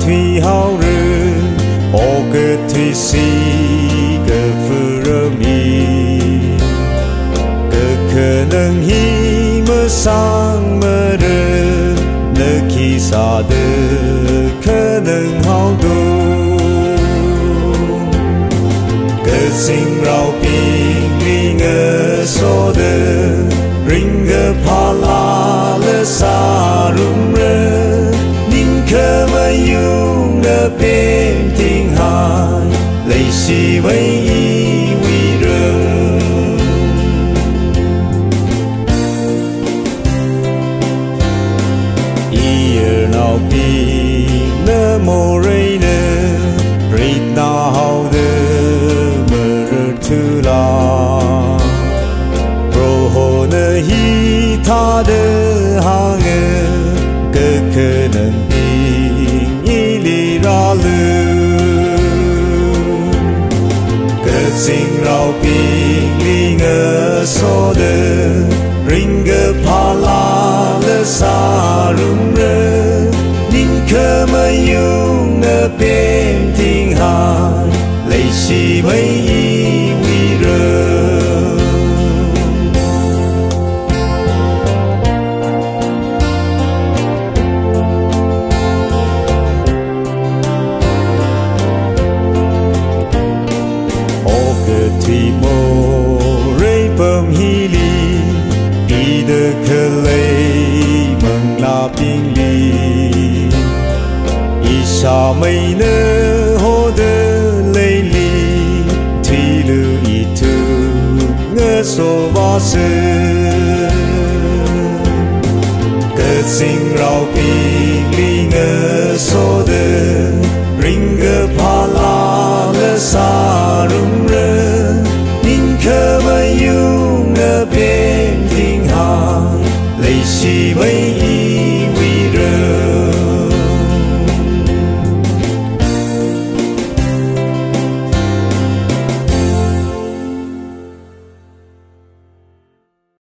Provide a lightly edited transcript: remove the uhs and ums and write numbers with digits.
Thủy hào rư ô cơ thủy si cơ phư rơ mi cơ khờ nâng hi mơ sang mơ rơ nơ khi xa đơ khờ nâng hào đô cơ sinh rau bình li ngơ sô đơ ring gơ pa la lơ sa rum rơ khờ mơ yung nơ bên tình hai lấy si với y quy rơ y ở nào bi nơ mô rây nơ rít na hào đơ mơ rơ thư la pro hồ nơ hi tha đơ ha ngơ cơ khờ nâng cơ sinh rau bình li ngơ sô đơ ring gơ pa la lơ sa rum rơ nín khờ mơ yung nơ bên tình hai lấy si mấy y quy rơ thủy mô rây bơm hi li y đơ khờ lây mừng la bình li y sa mây nơ hô đơ lây li thủy lư y thư ngơ sô ba sơ cơ sinh rau bình li ngơ sô đơ ring gơ pa la lơ sa rum rơ khờ mơ yung nơ bên tình hai lấy si mấy